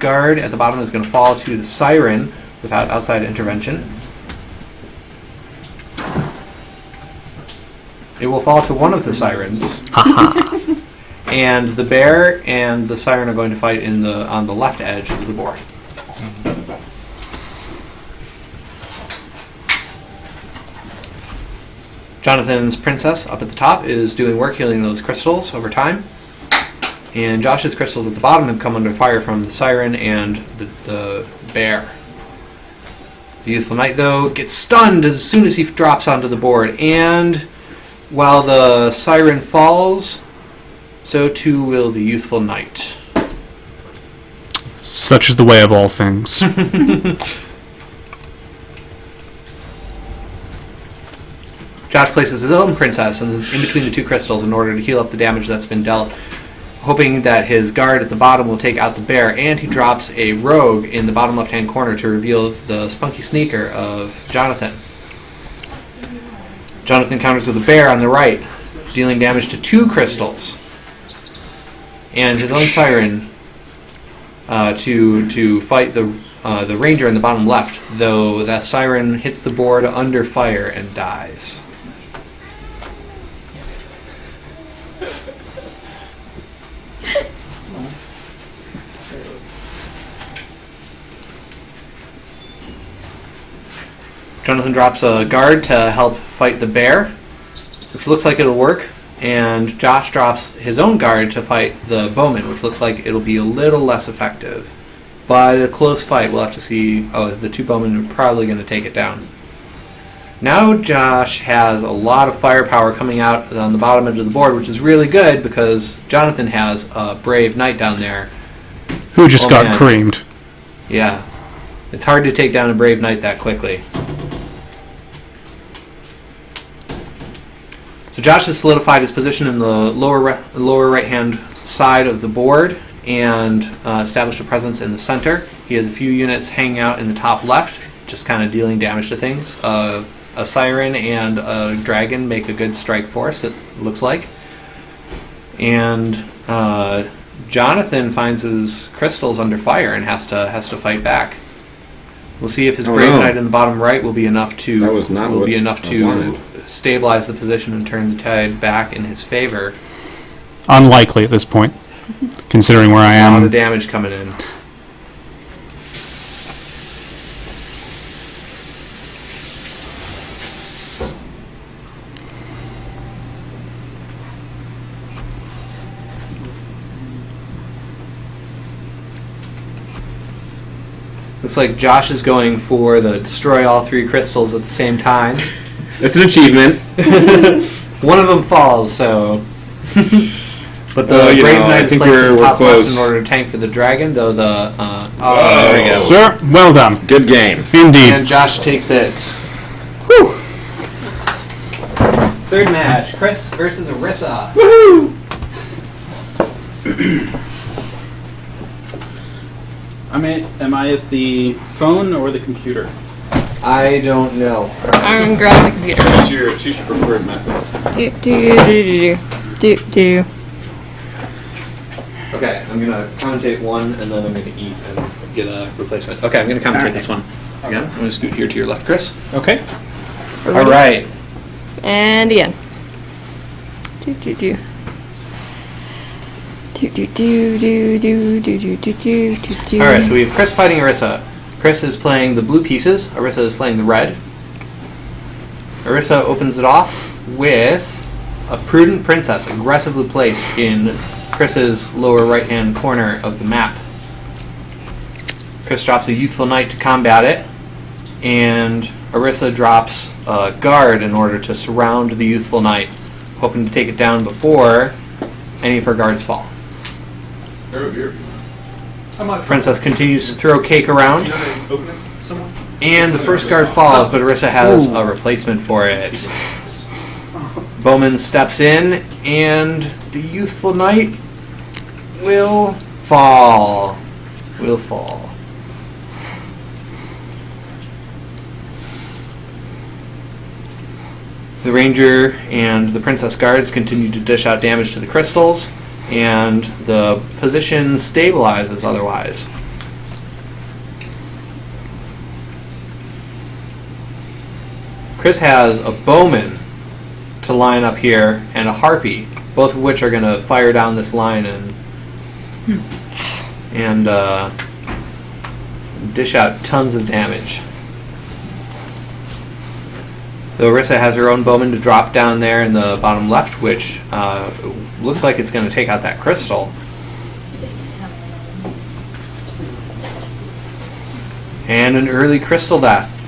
guard at the bottom is going to fall to the siren without outside intervention. It will fall to one of the sirens. And the bear and the siren are going to fight on the left edge of the board. Jonathan's princess up at the top is doing work healing those crystals over time. And Josh's crystals at the bottom have come under fire from the siren and the bear. The youthful knight, though, gets stunned as soon as he drops onto the board. And while the siren falls, so too will the youthful knight. Such is the way of all things. Josh places his own princess in between the two crystals in order to heal up the damage that's been dealt, hoping that his guard at the bottom will take out the bear, and he drops a rogue in the bottom left-hand corner to reveal the spunky sneaker of Jonathan. Jonathan counters with a bear on the right, dealing damage to 2 crystals, and his own siren to fight the ranger in the bottom left, though that siren hits the board under fire and dies. Jonathan drops a guard to help fight the bear, which looks like it'll work, and Josh drops his own guard to fight the bowman, which looks like it'll be a little less effective. But a close fight, we'll have to see. Oh, the 2 bowmen are probably going to take it down. Now Josh has a lot of firepower coming out on the bottom edge of the board, which is really good because Jonathan has a brave knight down there. Who just got creamed. Yeah. It's hard to take down a brave knight that quickly. So Josh has solidified his position in the lower right-hand side of the board and established a presence in the center. He has a few units hanging out in the top left, just kind of dealing damage to things. A siren and a dragon make a good strike force, it looks like. And Jonathan finds his crystals under fire and has to fight back. We'll see if his brave knight in the bottom right will be enough to stabilize the position and turn the tide back in his favor. Unlikely at this point, considering where I am. A lot of damage coming in. Looks like Josh is going for the destroy all 3 crystals at the same time. It's an achievement. One of them falls, so... But the Brave Knight is placed in the top left in order to tank for the dragon, though the... there we go. Sir, well done. Good game. Indeed. And Josh takes it. Whew! 3rd match, Chris versus Arissa. Woohoo! Am I at the phone or the computer? I don't know. I'm grabbing the computer. Choose your preferred method. Do. Okay, I'm going to commentate one, and then I'm going to eat and get a replacement. Okay, I'm going to commentate this one. Again, I'm going to scoot here to your left, Chris. Okay. All right. And again. Do. Alright, so we have Chris fighting Arissa. Chris is playing the blue pieces, Arissa is playing the red. Arissa opens it off with a prudent princess aggressively placed in Chris's lower right-hand corner of the map. Chris drops a youthful knight to combat it, and Arissa drops a guard in order to surround the youthful knight, hoping to take it down before any of her guards fall. Princess continues to throw cake around, and the first guard falls, but Arissa has a replacement for it. Bowman steps in, and the youthful knight will fall. The ranger and the princess guards continue to dish out damage to the crystals, and the position stabilizes otherwise. Chris has a bowman to line up here and a harpy, both of which are going to fire down this line and dish out tons of damage. Though Orissa has her own bowman to drop down there in the bottom left, which looks like it's going to take out that crystal. And an early crystal death.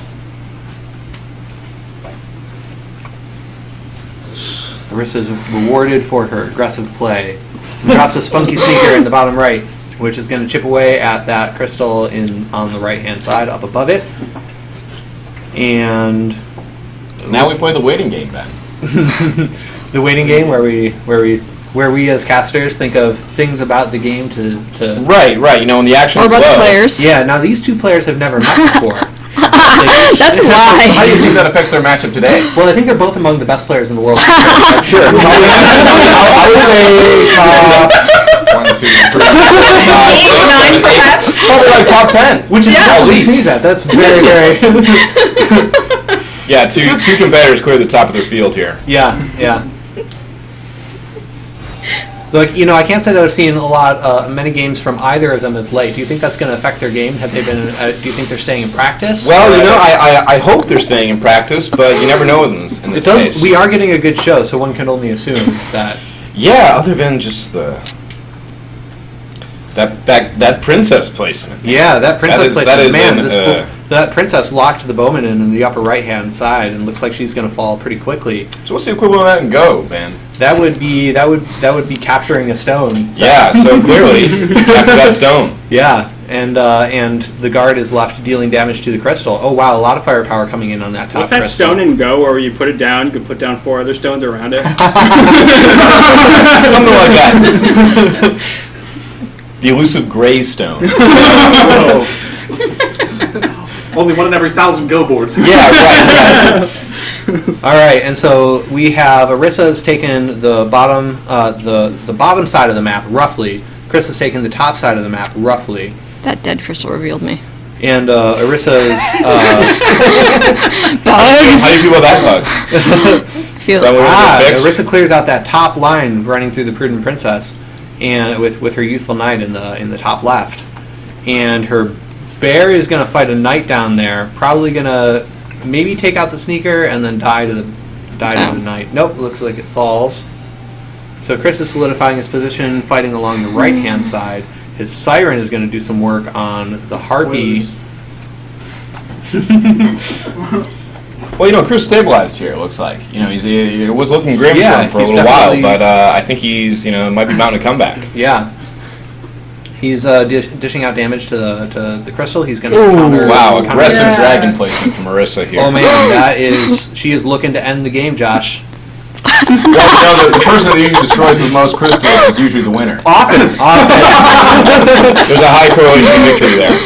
Orissa is rewarded for her aggressive play. Drops a spunky sneaker in the bottom right, which is going to chip away at that crystal on the right-hand side, up above it. And Now we play the waiting game then. the waiting game where we as casters think of things about the game to Right. You know, when the action's Or about the low. players. Yeah, now these two players have never met before. That's How why. do you think that affects their matchup today? Well, I think they're both among the best players in the world. Sure. I would say top 1, 2, 3, 9 perhaps. probably like top 10, which is at least. Sneeze at. That's very, very. Yeah, two competitors clear the top of their field here. Yeah. Look, I can't say that I've seen many games from either of them of late. Do you think that's going to affect their game? Have they been? Do you think they're staying in practice? Well, I hope they're staying in practice, but you never know in this case. We are getting a good show, so one can only assume that. Yeah, other than just that princess placement. Yeah, that princess That is man, that princess locked the bowman in the upper right-hand side, and looks like she's going to fall pretty quickly. So what's the equivalent of that in Go, man? That would be capturing a stone. Yeah, so clearly after that stone. Yeah, and the guard is left dealing damage to the crystal. Oh wow, a lot of firepower coming in on that top What's that crystal. stone in Go where you put it down, you can put down 4 other stones around it? Something like that. The elusive gray stone. Only 1 in every 1,000 Go boards. Yeah, right. All right, and so we have Orissa's taken the bottom the bottom side of the map roughly. Chris has taken the top side of the map roughly, That dead crystal revealed me. and Orissa's Bugs. How do you feel about that bug? Feel Is that what we're fixed? Orissa clears out that top line running through the Prudent Princess, and with her youthful knight in the top left, and her bear is going to fight a knight down there. Probably going to maybe take out the sneaker and then die to the knight. Nope, looks like it falls. So Chris is solidifying his position, fighting along the right-hand side. His siren is going to do some work on the harpy. Well, Chris stabilized here, it looks like. He was looking grim for a he's little while, definitely- but I think he's, might be mounting a comeback. Yeah. He's dishing out damage to the crystal. He's going to counter. Wow, counter- aggressive dragon placement from Marissa here. Oh man, she is looking to end the game, Josh. Well, the person that usually destroys the most crystals is usually the winner. Often. There's a high correlation of victory there.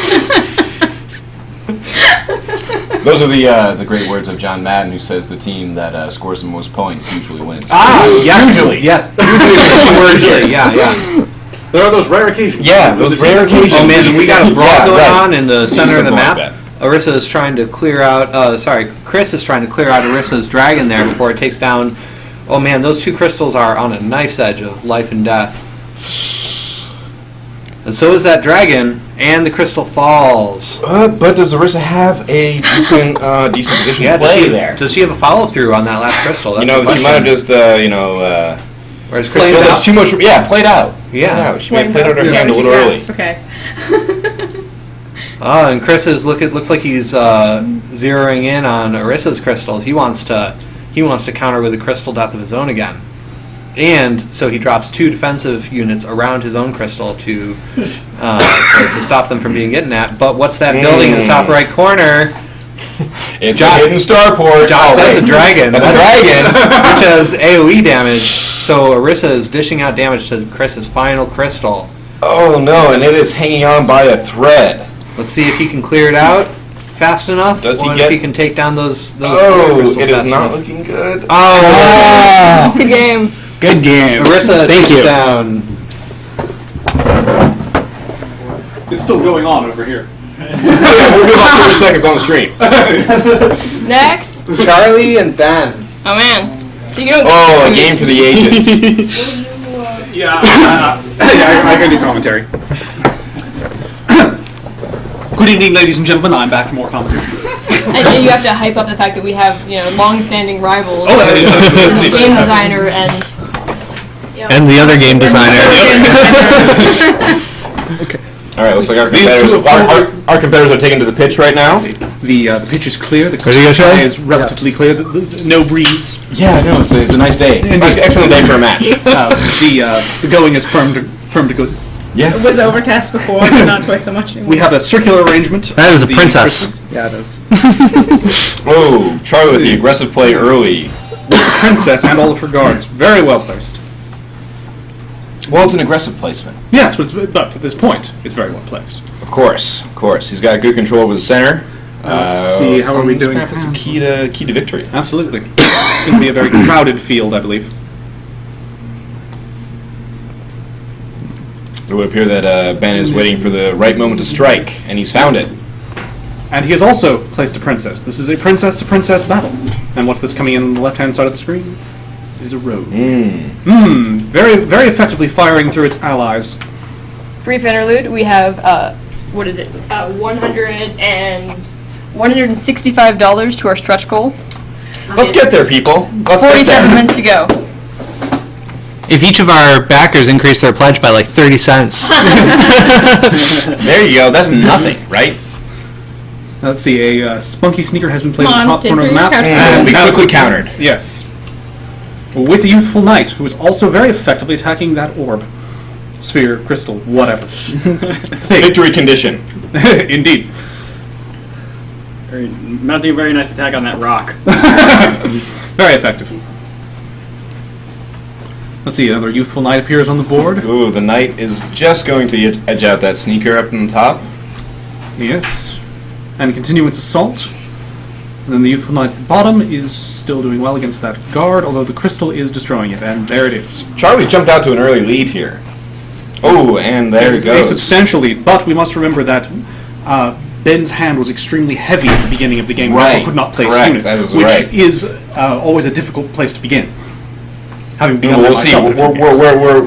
Those are the great words of John Madden, who says the team that scores the most points usually wins. Yeah. Usually. Yeah. Usually. Yeah. There are those rare occasions. Yeah, those rare occasions. Oh man, we got a brawl going right. on in the center of the Something like map. that. Orissa is trying to clear out. Chris is trying to clear out Orissa's dragon there before it takes down. Oh man, those two crystals are on a knife's edge of life and death. And so is that dragon, and the crystal falls. But does Orissa have a decent position to play there? Does she have a follow through on that last crystal? That's the She question. might have just, Or is Chris played built out up? too much. Yeah, played out. Yeah. Played out. She may have played out her hand a little early. Okay. And Chris is looks like he's zeroing in on Orissa's crystals. He wants to counter with a crystal death of his own again, and so he drops 2 defensive units around his own crystal to stop them from being getting at. But what's that building in the top right corner? It's a hidden starport. That's a dragon. That's a dragon. Which has AoE damage. So Orissa is dishing out damage to Chris's final crystal. Oh no, and it is hanging on by a thread. Let's see if he can clear it out fast enough. Does he or get- if he can take down those Oh, crystals it is fast not enough. looking good. Oh, Good game. Good game. Orissa Thank takes you. down. It's still going on over here. We'll be about 30 seconds on the stream. Next. Charlie and Ben. Oh man. So you don't. Oh, a game for the ages. Yeah, I can do commentary. Good evening, ladies and gentlemen. I'm back for more commentary. And you have to hype up the fact that we have, long-standing rivals. Oh, the game designer and. And the other game designer. All right, looks like our These competitors, two have our competitors are taken to the pitch right now. The pitch is clear. The Ready to go, sky Charlie? is relatively clear. No breeze. Yeah, no, it's a nice day. Excellent day for a match. The going is firm to good. Yeah. It was overcast before, but not quite so much anymore. We have a circular arrangement. That is a of the princess. crystals. Yeah, it is. Whoa, Charlie with the aggressive play early. Princess and all of her guards. Very well placed. Well, it's an aggressive placement. Yes, but at this point, it's very well placed. Of course. He's got good control over the center. Let's see, how are we this doing? map is a key to victory. Absolutely. It's going to be a very crowded field, I believe. It would appear that Ben is waiting for the right moment to strike, and he's found it. And he has also placed a princess. This is a princess-to-princess battle. And what's this coming in on the left-hand side of the screen? It is a rogue. Very, very effectively firing through its allies. Brief interlude. We have what is it? $165 to our stretch goal. Let's get there, people. Let's 47 get there. minutes to go. If each of our backers increase their pledge by like 30 cents. There you go. That's nothing, right? Let's see, a spunky sneaker has been played Come at the on, top corner of the map. take And we quickly countered. Yes. With the youthful knight, who is also very effectively attacking that orb. Sphere, crystal, whatever. Thing. Victory condition. Indeed. Mounting a very nice attack on that rock. Very effective. Let's see, another youthful knight appears on the board. Ooh, the knight is just going to edge out that sneaker up in the top. Yes. And continue its assault. And then the youthful knight at the bottom is still doing well against that guard, although the crystal is destroying it, and there it is. Charlie's jumped out to an early lead here. Oh, and there it It's a goes. substantial lead, but we must remember that Ben's hand was extremely heavy at the beginning of the game, Right, therefore could not place correct, units, that is which right. is always a difficult place to begin. Having begun We'll that see. myself,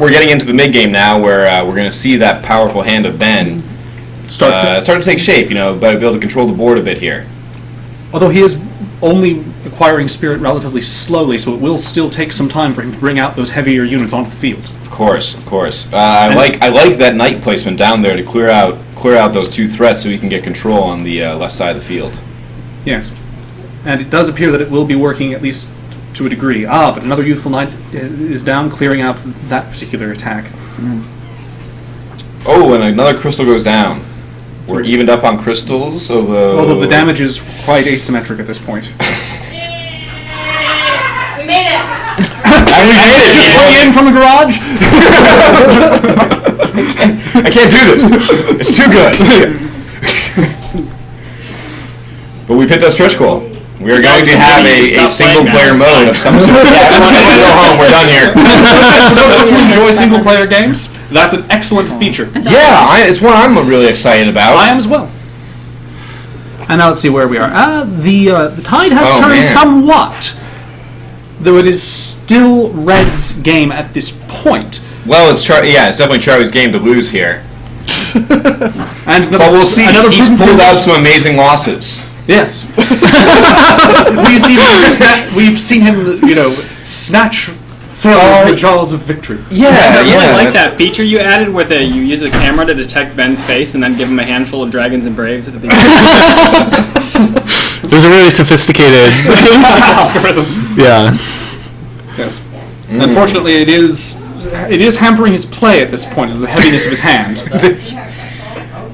We're getting into the mid game now, where we're going to see that powerful hand of Ben start start to take shape. But be able to control the board a bit here. although he is only acquiring spirit relatively slowly, so it will still take some time for him to bring out those heavier units onto the field. Of course. I like that knight placement down there to clear out those two threats, so he can get control on the left side of the field. Yes. And it does appear that it will be working at least to a degree. But another youthful knight is down, clearing out that particular attack. Oh, and another crystal goes down. We're evened up on crystals, Although the damage is quite asymmetric at this point. We made it. And we made it! Just way in from the garage? I can't do this. It's too good. But we've hit that stretch goal. We are going to have a single-player mode of some sort. Yeah, everyone go home. We're done here. For those who enjoy single-player games, that's an excellent feature. Yeah, it's one I'm really excited about. I am as well. And now let's see where we are. The tide has Oh, turned man. somewhat, though it is still Red's game at this point. Well, it's definitely Charlie's game to lose here. And another, But we'll see. Another He's proof pulled out is- some amazing losses. Yes. We've seen him, snatch from the jaws of victory. Yeah, I really like that's- that feature you added with you use a camera to detect Ben's face and then give him a handful of dragons and braves at the beginning. There's a really sophisticated. Algorithm. Yeah. Yes. Unfortunately, it is hampering his play at this point, the heaviness of his hand.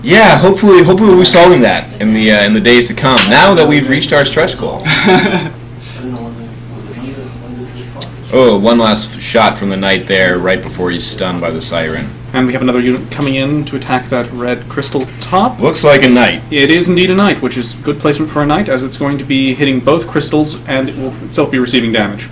Yeah, hopefully we'll be solving that in the days to come. Now that we've reached our stretch goal. Oh, one last shot from the knight there, right before he's stunned by the siren. And we have another unit coming in to attack that red crystal top. Looks like a knight. It is indeed a knight, which is good placement for a knight, as it's going to be hitting both crystals, and it will itself be receiving damage.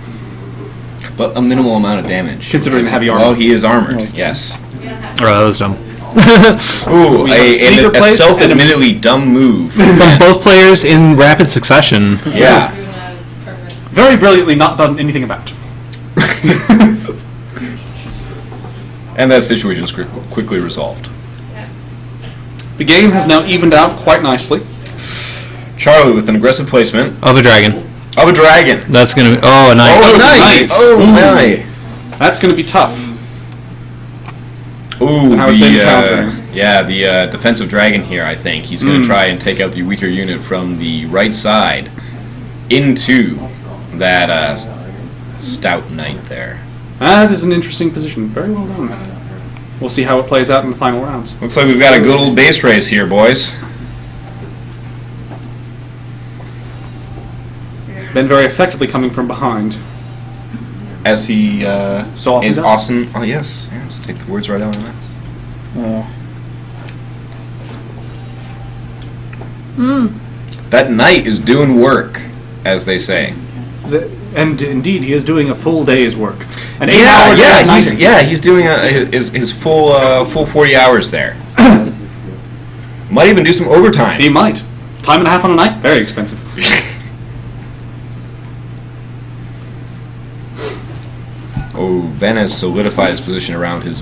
But a minimal amount of damage. Considering the heavy armor. Well, he is armored, yes. Oh, that was dumb. Ooh, We have a secret a place self-admittedly dumb move. From both players in rapid succession. Yeah. Very brilliantly not done anything about. And that situation's quickly resolved. The game has now evened out quite nicely. Charlie with an aggressive placement Of a dragon. of a dragon. That's gonna be. Oh, a knight. Oh, nice. Oh, nice. That's going to be tough. Ooh, how it's been countering. the defensive dragon here, I think. He's going to try and take out the weaker unit from the right side into that stout knight there. That is an interesting position. Very well done. We'll see how it plays out in the final rounds. Looks like we've got a good old base race here, boys. Ben very effectively coming from behind. As he So is does. awesome. Oh, yes. Take the words right out of my mouth. That knight is doing work, as they say. And indeed, he is doing a full day's work. An Yeah, 8-hour day. he's doing his full 40 hours there. Might even do some overtime. He might. Time and a half on a night? Very expensive. Oh, Ben has solidified his position around his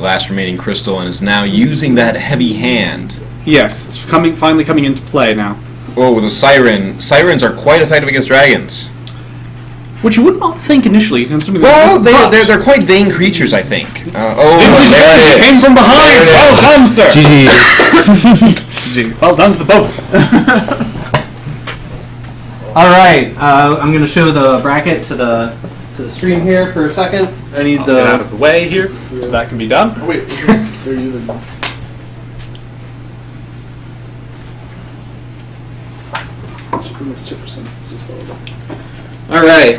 last remaining crystal and is now using that heavy hand. Yes, it's finally coming into play now. Oh, with a siren. Sirens are quite effective against dragons. Which you would not think initially, considering Well, but- they're quite vain creatures, I think. There There it came is. from behind! There it Well done, sir! GG. Well done to the both. All right, I'm going to show the bracket to the stream here for a second. I need Get out of the way here, so that can be done. Wait, they're using. All right.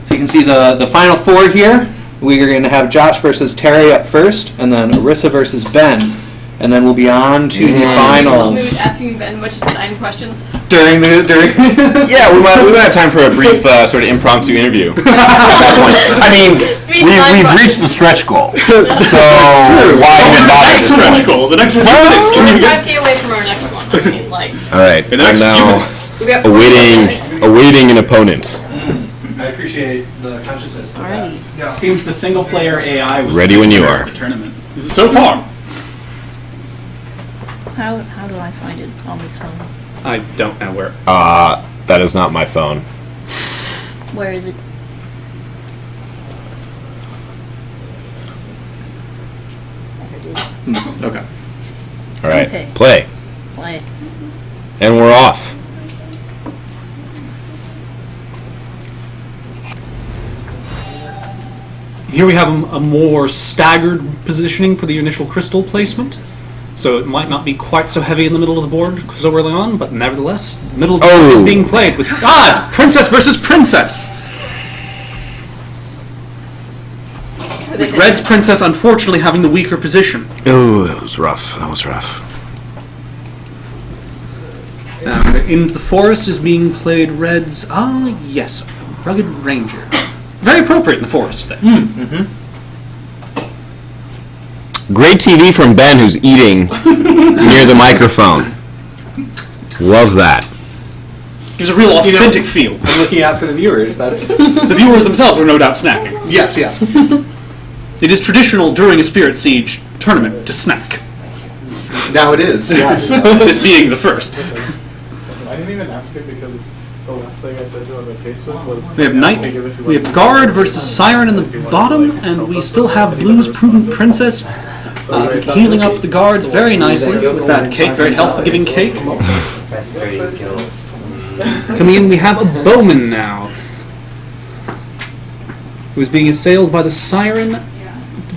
So you can see the final four here. We are going to have Josh versus Terry up first, and then Arissa versus Ben, and then we'll be on to the Maybe finals asking Ben much design questions. during. Yeah, we might have time for a brief sort of impromptu interview. At that point. I mean, Speed line we've questions. reached the stretch goal. So why even bother? Stretch goal. The next 5 minutes. We're 5K away from our next one. I mean, like, All right, In the next I'm few now minutes. we got awaiting an opponent. I appreciate the consciousness. Alrighty. Seems the single player AI was Ready when you are. the tournament. So far. How do I find it on this phone? I don't know where. That is not my phone. Where is it? There it is. Okay. All right, Okay. play, Play. and we're off. Here we have a more staggered positioning for the initial crystal placement. So it might not be quite so heavy in the middle of the board so early on, but nevertheless, the middle of the board is being played with... it's princess versus princess! With Red's princess unfortunately having the weaker position. Oh, that was rough. That was rough. Now, into the forest is being played Red's... yes, rugged ranger. Very appropriate in the forest then. Great TV from Ben, who's eating near the microphone. Love that. Gives a real authentic feel. I'm looking out for the viewers. That's The viewers themselves are no doubt snacking. Yes. It is traditional during a Spirit Siege tournament to snack. now it is. Yes. This being the first. I didn't even ask it because the last thing I said to him on Facebook was. We have Knight, we have Guard versus Siren in the bottom, and we still have Blue's Prudent Princess healing up the guards very nicely with that cake, very health-giving cake. Coming in, we have a Bowman now, who's being assailed by the Siren,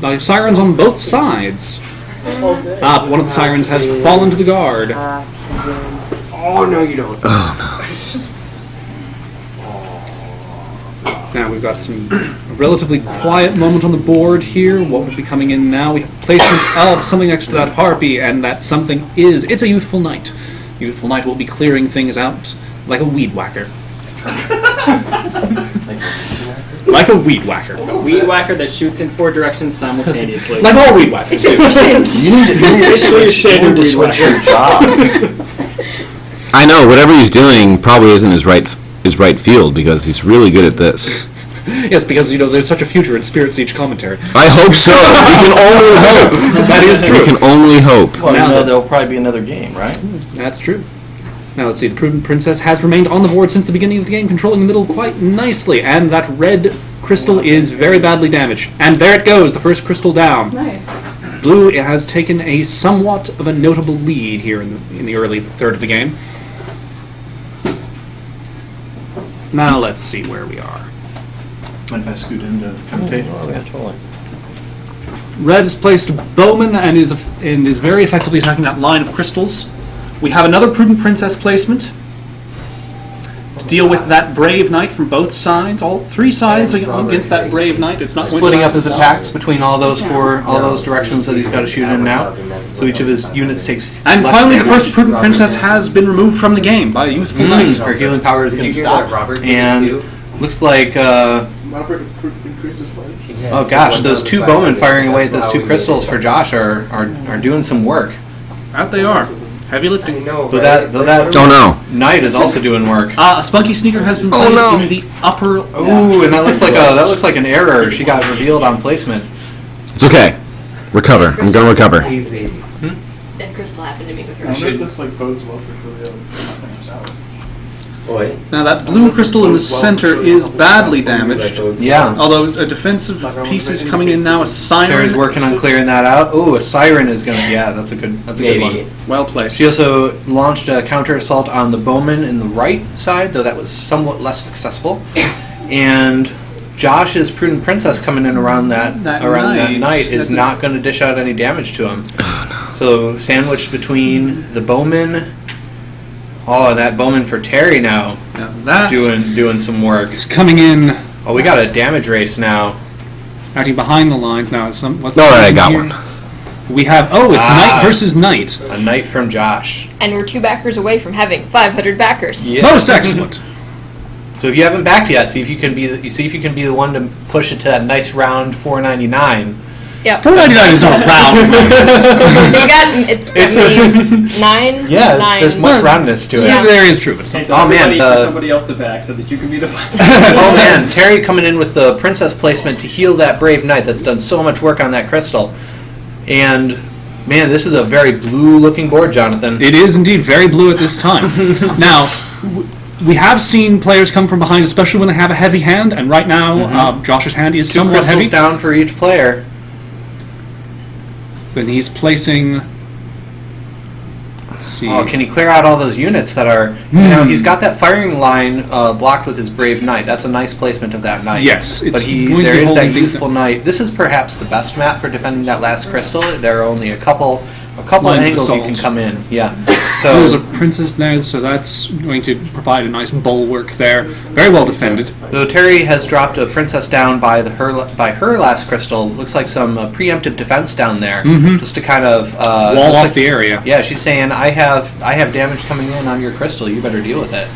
by Sirens on both sides. But one of the Sirens has fallen to the Guard. Oh no, you don't. Now we've got some relatively quiet moment on the board here. What will be coming in now? We have the placement of something next to that harpy, and that something it's a youthful knight. The youthful knight will be clearing things out like a weed whacker. My Like a weed whacker. A weed whacker that shoots in 4 directions simultaneously. Like all weed whackers. You need to switch your job. I know whatever he's doing probably isn't his right field because he's really good at this. Yes, because, there's such a future in Spirit Siege commentary. I hope so. We can only hope. That is true. We can only hope. Well, Now there'll probably be another game, right? That's true. Now let's see, the Prudent Princess has remained on the board since the beginning of the game, controlling the middle quite nicely, and that red crystal is very badly damaged. And there it goes, the first crystal down. Nice. Blue has taken a somewhat of a notable lead here in the early third of the game. Now let's see where we are. Mind if I scoot in to commentate? Oh, yeah, totally. Red has placed Bowman and is very effectively attacking that line of crystals. We have another Prudent Princess placement to deal with that Brave Knight from both sides. All 3 sides against that Brave Knight. It's not going to Splitting last up his as long. attacks between all those directions that he's got to shoot in now. So each of his units takes. And less finally, the damage. first Prudent Princess has been removed from the game by a Youthful Knight. Her healing power is going to hear that, stop. Robert? Did And you? looks like. Robert increased his pledge. Oh gosh, those 2 bowmen firing away at those 2 crystals for Josh are doing some work. Out they are. Heavy lifting. Though that Oh no. knight is also doing work. A Spunky Sneaker has been Oh, no. in the upper. Ooh, and that looks like an error. She got revealed on placement. It's okay. Recover. I'm going to recover. That crystal happened to me with I wonder if this bodes well for the Now that blue crystal in the center is badly damaged. Yeah. Although a defensive piece is coming in now, a Terry's siren. working on clearing that out. Ooh, a siren is gonna. Yeah, that's a good one. Well placed. She also launched a counter assault on the bowman in the right side, though that was somewhat less successful. And Josh's Prudent Princess coming in around that knight is not going to dish out any damage to him. So sandwiched between the bowman. Oh, and that bowman for Terry now Now that doing some work. is coming in, Oh, we got a damage race now. acting behind the lines now. What's All right, I got here? one. We have it's knight versus knight. A knight from Josh. And we're 2 backers away from having 500 backers. Yeah. Most excellent. So if you haven't backed yet, see if you can be the one to push it to that nice round 499. Yep. 499 is not a round. It's 9. Yeah, 9. there's much roundness to it. Yeah. There is true, but it's Okay, not. so Oh, man, everybody for somebody else to back so that you can be the Oh man, Terry coming in with the princess placement to heal that brave knight that's done so much work on that crystal. And man, this is a very blue looking board, Jonathan. It is indeed very blue at this time. Now, we have seen players come from behind, especially when they have a heavy hand, and right now, Josh's hand is 2 somewhat crystals heavy. down for each player. Then he's placing. Let's see. Oh, can he clear out all those units that are... he's got that firing line blocked with his brave knight. That's a nice placement of that knight. Yes, it's but going to there be is that holding things youthful knight. This is perhaps the best map for defending that last crystal. There are only a couple Lines of angles you assault. can come in. Yeah. There's So a princess there, so that's going to provide a nice bulwark there. Very well defended. though Terry has dropped a princess down by her last crystal, looks like some preemptive defense down there, just to kind of Wall looks off like- the area. Yeah, she's saying I have damage coming in on your crystal. You better deal with it.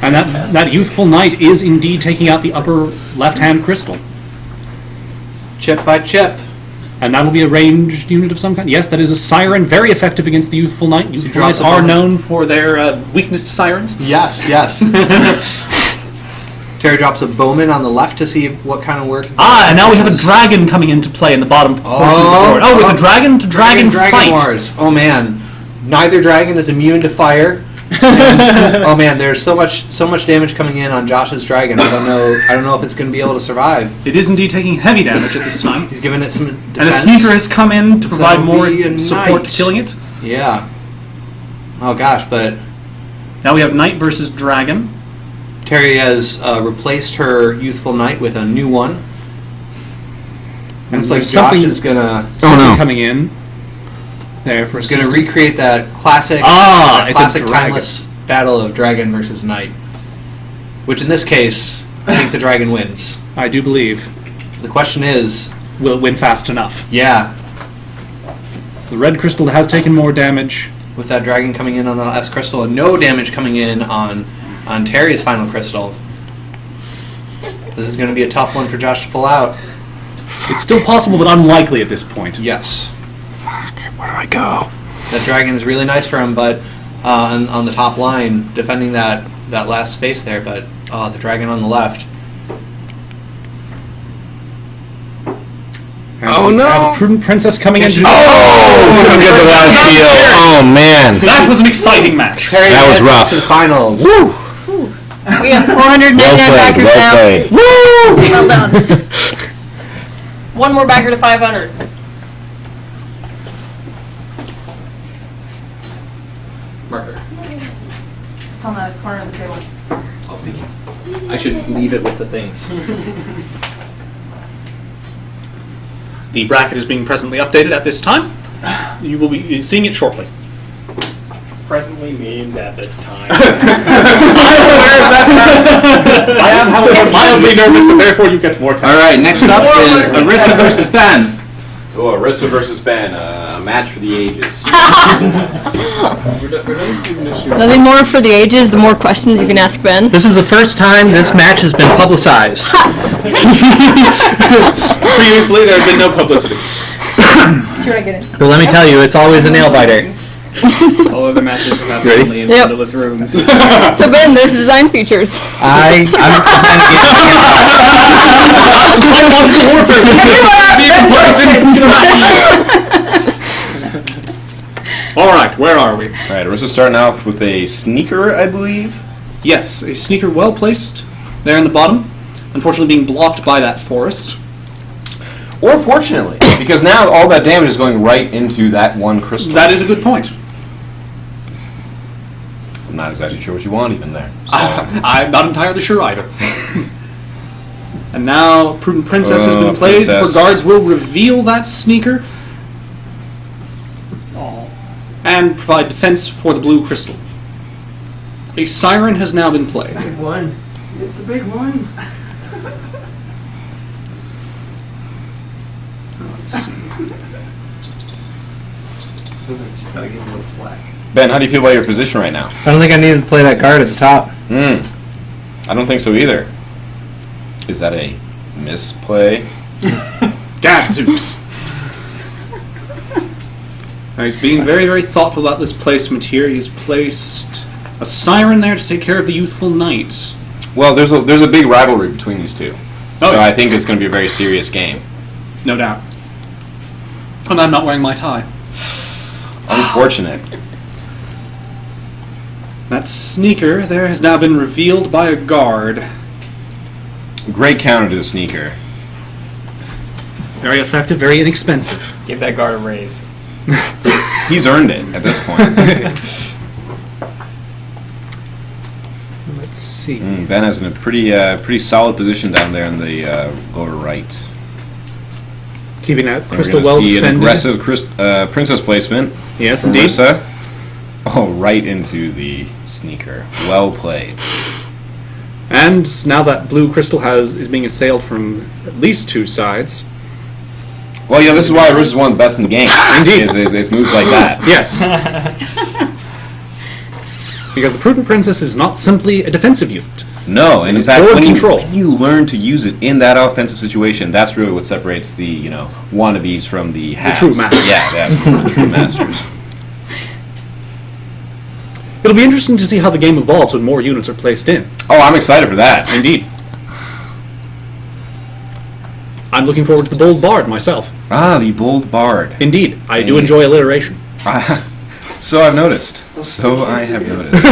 And that youthful knight is indeed taking out the upper left-hand crystal. Chip by chip. And that'll be a ranged unit of some kind. Yes, that is a siren, very effective against the youthful knight. Youthful drops knights a are bonus. known for their weakness to sirens. Yes. Terry drops a bowman on the left to see what kind of work. And now we have a dragon coming into play in the bottom portion of the board. Oh, it's a dragon to dragon fight. Wars. Oh man, neither dragon is immune to fire. And, oh man, there's so much damage coming in on Josh's dragon. I don't know if it's going to be able to survive. It is indeed taking heavy damage at this time. He's giving it some defense. And a sneaker has come in to provide that'll more be a support to knight. killing it. Yeah. Oh gosh, but Now we have knight versus dragon. Terry has replaced her youthful knight with a new one. Looks like there's Josh something- is gonna Something coming in there for going to assisting. recreate that classic, it's a classic dragon. timeless battle of dragon versus knight. Which in this case, I think the dragon wins. I do believe. The question is, Will it win fast enough? yeah, The red crystal has taken more damage. with that dragon coming in on the last crystal and no damage coming in on Terry's final crystal. This is going to be a tough one for Josh to pull out. It's still possible, but unlikely at this point. Yes. Where do I go? That dragon is really nice for him, but on the top line, defending that last space there, but the dragon on the left. Oh, no! The prudent princess coming into. Oh! We're gonna get the last steal. Oh, man. That was an exciting match. Terry That was gets rough. To the finals. Woo! We have 499 backers Well now. played. Well done. One more backer to 500. Marker. It's on the corner of the table. I should leave it with the things. The bracket is being presently updated at this time. You will be seeing it shortly. Presently means at this time. I am, however, mildly nervous, and therefore you get more time. All right, next up is Arissa versus Ben. Oh, Arissa versus Ben, a match for the ages. We're done season issue. Nothing more for the ages, the more questions you can ask Ben. This is the first time this match has been publicized. Previously, there has been no publicity. Sure, I get it. But let me tell you, it's always a nail biter. All other matches have happened Ready? only in Yep. windowless rooms. So Ben, there's design features. I'm Psychological warfare. All right, where are we? All right, Arissa's starting off with a sneaker, I believe. Yes, a sneaker well placed there in the bottom. Unfortunately, being blocked by that forest. Or fortunately, because now all that damage is going right into that one crystal. That is a good point. I'm not exactly sure what you want even there. So. I'm not entirely sure either. And now Prudent Princess has been played. Princess. Her guards will reveal that sneaker and provide defense for the blue crystal. A siren has now been played. Big one. It's a big one. Let's see. Just gotta give a little slack. Ben, how do you feel about your position right now? I don't think I needed to play that card at the top. I don't think so either. Is that a misplay? Gadzooks. Now he's being very, very thoughtful about this placement here. He's placed a siren there to take care of the youthful knight. Well, there's a big rivalry between these two. Oh, So yeah. I think it's going to be a very serious game. No doubt. And I'm not wearing my tie. Unfortunate. That sneaker there has now been revealed by a guard. Great counter to the sneaker. Very effective, very inexpensive. Give that guard a raise. He's earned it at this point. Let's see. Ben is in a pretty solid position down there in the lower right. Keeping that And we're crystal gonna well see defended. an aggressive princess placement. Yes, from indeed. Marissa. Oh, right into the sneaker. Well played. And now that blue crystal is being assailed from at least two sides. Well, yeah, this is why Riz is one of the best in the game. Indeed. It's moves like that. Yes. Because the Prudent Princess is not simply a defensive unit. No, and in It's fact, board when control. you learn to use it in that offensive situation, that's really what separates the, wannabes from the halves. true masters. Yeah, the true masters. It'll be interesting to see how the game evolves when more units are placed in. Oh, I'm excited for that. Indeed. I'm looking forward to the Bold Bard myself. Ah, the bold bard. Indeed. I do Indeed. enjoy alliteration. So I've noticed. So I have noticed.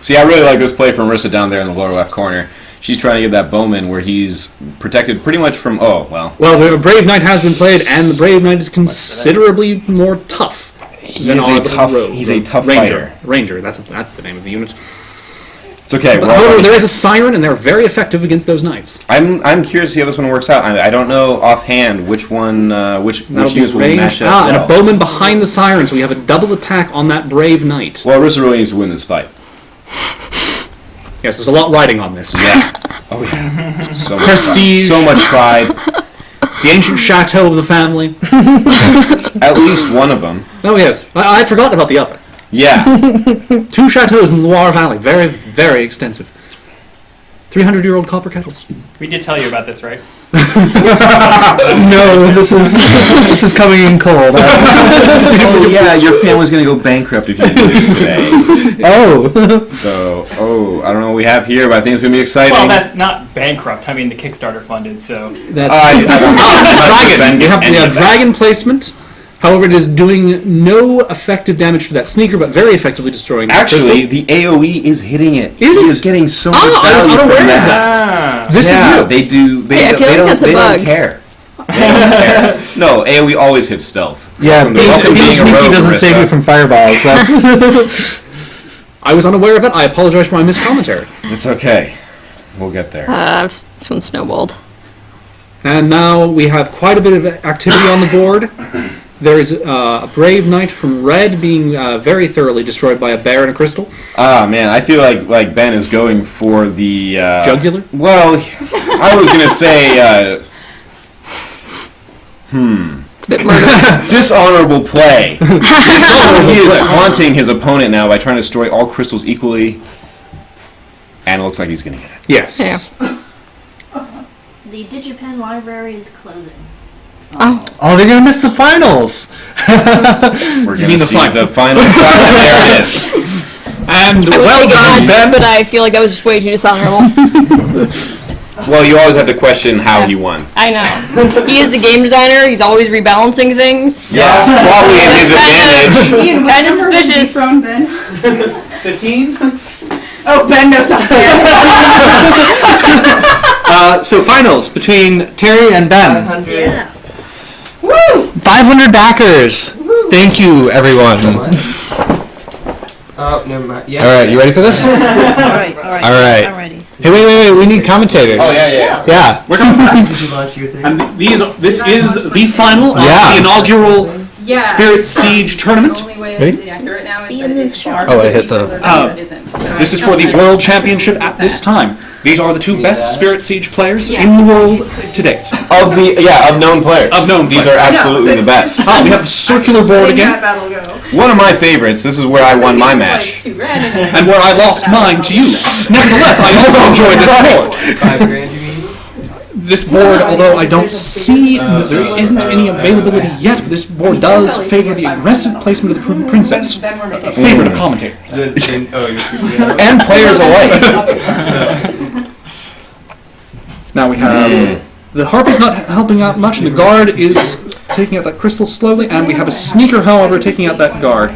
See, I really like this play from Marissa down there in the lower left corner. She's trying to get that bowman where he's protected pretty much from... Oh, well. Well, the Brave Knight has been played, and the Brave Knight is considerably more tough than our little rogue. He's a tough Ranger. fighter. Ranger, that's the name of the unit. It's okay. But, Well, however, there is a siren, and they're very effective against those knights. I'm curious to see how this one works out. I don't know offhand which one, which That'll be units will range. match up And a well. bowman behind the siren, so we have a double attack on that Brave Knight. Well, Arissa really needs to win this fight. Yes, there's a lot riding on this. Yeah. Oh yeah. So much Prestige. Pride. So much pride. The ancient chateau of the family. At least one of them. Oh yes, I had forgotten about the other. Yeah. 2 chateaus in the Loire Valley, very, very extensive. 300-year-old copper kettles. We did tell you about this, right? No, this is coming in cold. Oh yeah, your family's gonna go bankrupt if you lose today. Oh. So, I don't know what we have here, but I think it's gonna be exciting. Well, not bankrupt. I mean, the Kickstarter funded, so. That's Dragon. We have dragon placement. However, it is doing no effective damage to that sneaker, but very effectively destroying that Actually, crystal. the AOE is hitting it. Is He it? is getting so much I was value unaware from of that. This is new. They do. They, Hey, I feel they like don't. that's a They bug. don't care. They don't care. No, AOE always hits stealth. Yeah, Welcome to being a sneaky rogue, doesn't save Marissa. you from fireballs. That's I was unaware of it. I apologize for my miscommentary. It's okay. We'll get there. This one snowballed. And now we have quite a bit of activity on the board. There is a Brave Knight from Red being very thoroughly destroyed by a bear and a crystal. Ah man, I feel like Ben is going for the Jugular? Well, I was gonna say It's a bit murderous. dishonorable play. He is taunting his opponent now by trying to destroy all crystals equally, and it looks like he's gonna get it. Yes. The Digipen library is closing. oh, they're gonna miss the finals. We're gonna mean the see final? the final. There it is. And I would well take done, odds, Ben. but I feel like that was just way too dishonorable. Well, you always have to question how he won. I know. He is the game designer. He's always rebalancing things. Yeah, probably at his advantage. Kind of suspicious. From Ben. 15? Oh, Ben knows out there. So finals between Terry and Ben. 500. Yeah. 500 backers. Thank you, everyone. Oh, never mind. Yeah. All right, you ready for this? All right. All right. I'm ready. Hey, wait. We need commentators. Oh yeah. Yeah. Did you launch your thing? And this is the final of Yeah. the inaugural Yeah. Spirit Siege tournament. The only way Ready? that it's inaccurate now is Be that in it this is shot. Oh, I hit the- It isn't. So This is for the World Championship at this time. These are the two best Spirit Siege players in the world to date. Of known players. Of known These players. are absolutely the best. We have the circular board letting again, that battle go. One of my favorites. This is where I won my match. Like 2 grand and and where I lost mine to you. Nevertheless, I also enjoyed this board. 5 grand, you mean? This board, although I don't see, there isn't any availability yet, but this board does favor the aggressive placement of the prudent princess, then we're a making favorite of commentators. Oh, you're And players alike. Now we have the harpy's not helping out much, and the guard is taking out that crystal slowly, and we have a sneaker, however, taking out that guard.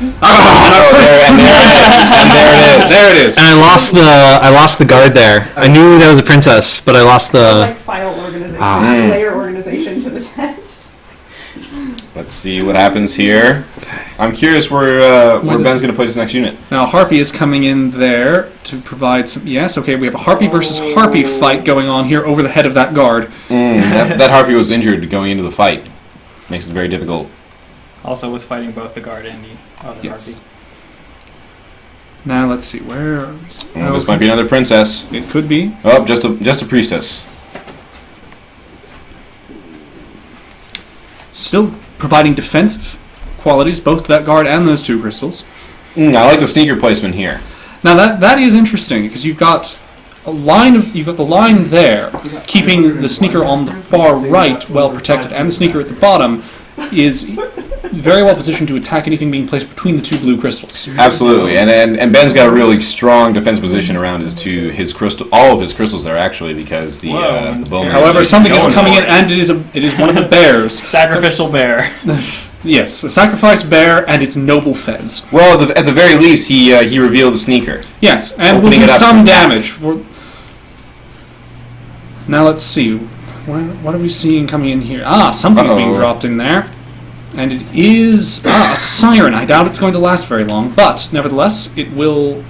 There it is. And I lost the guard there. I knew that was a princess, but I lost the. like file organization, layer organization to the test. Let's see what happens here. I'm curious where Ben's going to place his next unit. Now Harpy is coming in there to provide some. Yes, okay, we have a Harpy versus Harpy fight going on here over the head of that guard. That Harpy was injured going into the fight. Makes it very difficult. Also was fighting both the guard and the other Yes. harpy. Now let's see where. Are we? Oh, this might be another princess. It could be. Oh, just a priestess. Still providing defensive qualities, both to that guard and those two crystals. I like the sneaker placement here. Now that is interesting because you've got the line there, keeping the sneaker on the far right well protected, and the sneaker at the bottom is very well positioned to attack anything being placed between the two blue crystals. Absolutely, and Ben's got a really strong defense position around his crystal, all of his crystals there actually, because the bowman. However, is something is going coming for in, it. and it is one of the bears. Sacrificial bear. Yes, a sacrifice bear and its noble fez. Well, at the very least, he revealed the sneaker. Yes, and will Opening do it up some to attack. damage. Now let's see. What are we seeing coming in here? Something's being dropped in there. And it is a siren. I doubt it's going to last very long, but nevertheless, it will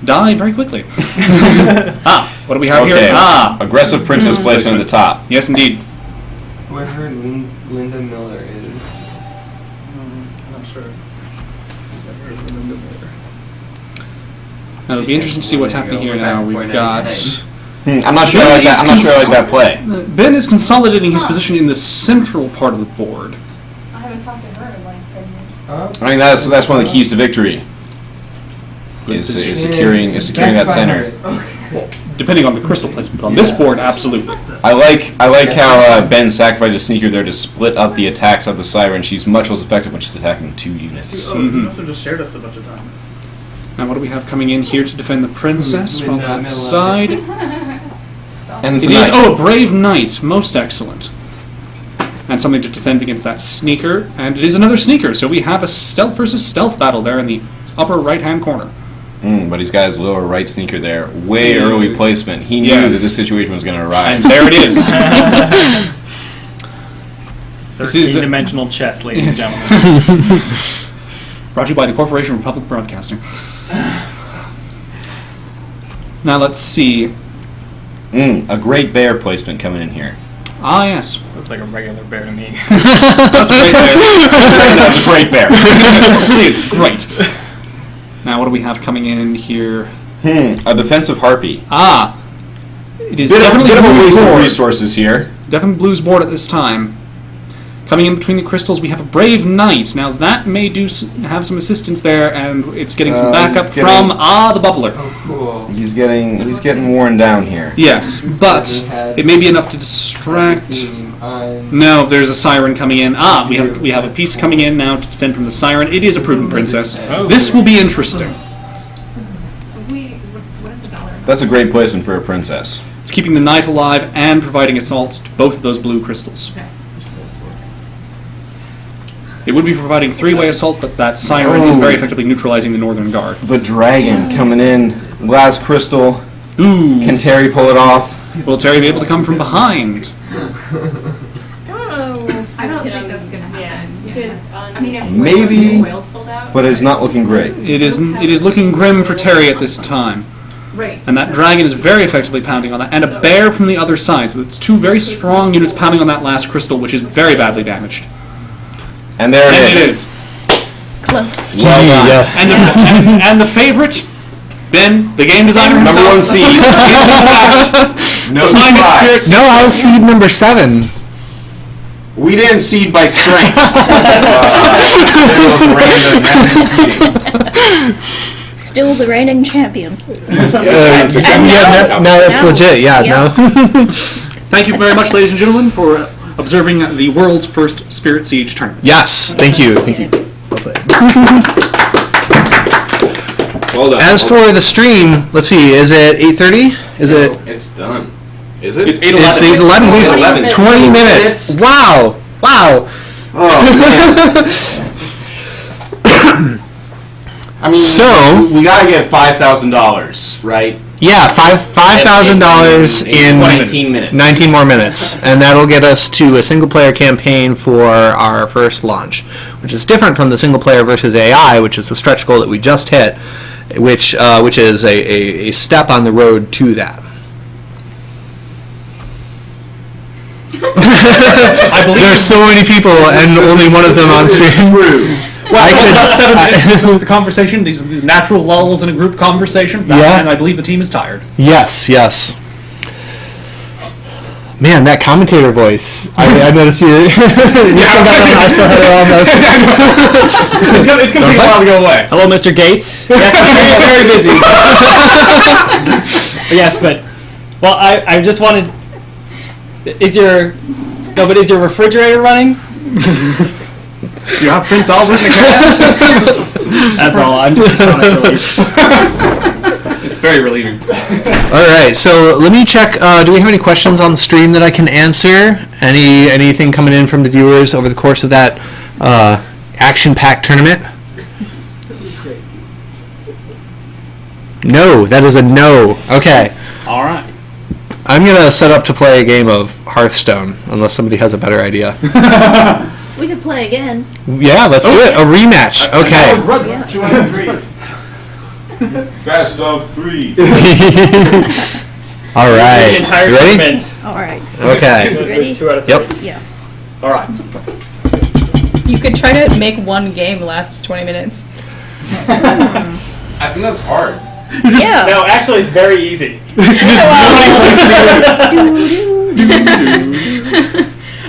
die very quickly. What do we have Okay. here? Aggressive princess placement at the top. Yes, indeed. Whoever Linda Miller is. I'm not sure. Now it'll be interesting to see what's happening here now. We've got... I'm not sure I like that. I'm not sure I like that play. Ben is consolidating his position in the central part of the board. I haven't talked to her in like 10 years. I mean, that's one of the keys to victory. Is securing that center. depending on the crystal placement. But on this board, absolutely. I like how Ben sacrificed a sneaker there to split up the attacks of the Siren. She's much less effective when she's attacking 2 units. Oh, you must have just shared us a bunch of times. Now, what do we have coming in here to defend the princess from that side? And It is, a brave knight. Most excellent. And something to defend against that sneaker. And it is another sneaker, so we have a stealth versus stealth battle there in the upper right-hand corner. But he's got his lower right sneaker there. Way early placement. He knew that this situation was going to arise. And there it is. 13-dimensional chess, ladies and gentlemen. Brought to you by the Corporation for Public Broadcasting. Now let's see. A great bear placement coming in here. Ah, yes. Looks like a regular bear to me. That's a great bear. That's a great bear. It really is great. Now, what do we have coming in here? A defensive harpy. Ah. It is Bit definitely of a Blue's waste of board. resources here. Definitely Blue's board at this time. Coming in between the crystals, we have a Brave Knight. Now, that may have some assistance there, and it's getting some backup from the Bubbler. Oh, cool. He's getting worn down here. Yes, but it may be enough to distract. No, there's a Siren coming in. We have a piece coming in now to defend from the Siren. It is a Prudent Princess. This will be interesting. That's a great placement for a princess. It's keeping the Knight alive and providing assault to both of those blue crystals. It would be providing 3-way assault, but that Siren is very effectively neutralizing the Northern Guard. The dragon coming in. Last crystal. Ooh. Can Terry pull it off? Will Terry be able to come from behind? I don't think that's going to happen. Yeah. Maybe, but it's not looking great. It is looking grim for Terry at this time. Right. And that dragon is very effectively pounding on that, and a bear from the other side. So it's 2 very strong units pounding on that last crystal, which is very badly damaged. And there it is. Close. Well done. Yes. And the favorite, Ben, the game designer Number himself. 1 seed. No surprise. No, I was seed number 7. We didn't seed by strength. Still the reigning champion. Yeah, no, that's legit. Yeah, no. Thank you very much, ladies and gentlemen, for observing the world's first Spirit Siege tournament. Yes, thank you. Thank you. Well done. As for the stream, let's see, is it 8:30? Is it? It's done. Is it? It's 8:11. It's 8:11. We have 20 minutes. Wow. Wow. Oh, man. I mean, So- we gotta get $5,000, right? Yeah, $5,000 in 19 minutes. 19 more minutes, and that'll get us to a single-player campaign for our first launch, which is different from the single-player versus AI, which is the stretch goal that we just hit, which is a step on the road to that. I believe There's so many people, and only one of them on stream. Well, about 7 minutes into the conversation, these natural lulls in a group conversation, Yeah. and I believe the team is tired. Yes, yes. Man, that commentator voice. I noticed you. I still had it almost. It's going to take a while to go away. Hello, Mr. Gates. Yes, I'm very busy. Yes, but I just wanted. Is your refrigerator running? Do you have Prince Albert in the can? That's all. I'm just trying to relieve. It's very relieving. All right, so let me check. Do we have any questions on the stream that I can answer? Anything coming in from the viewers over the course of that action-packed tournament? No, that is a no. Okay. All right. I'm going to set up to play a game of Hearthstone, unless somebody has a better idea. We could play again. Yeah, let's do it. A rematch. Okay. Best of 3. All right. The entire You ready? tournament. All right. Okay. Ready? 2 out of 3. Yep. Yeah. All right. You could try to make one game last 20 minutes. I think that's hard. Yeah. No, actually, it's very easy.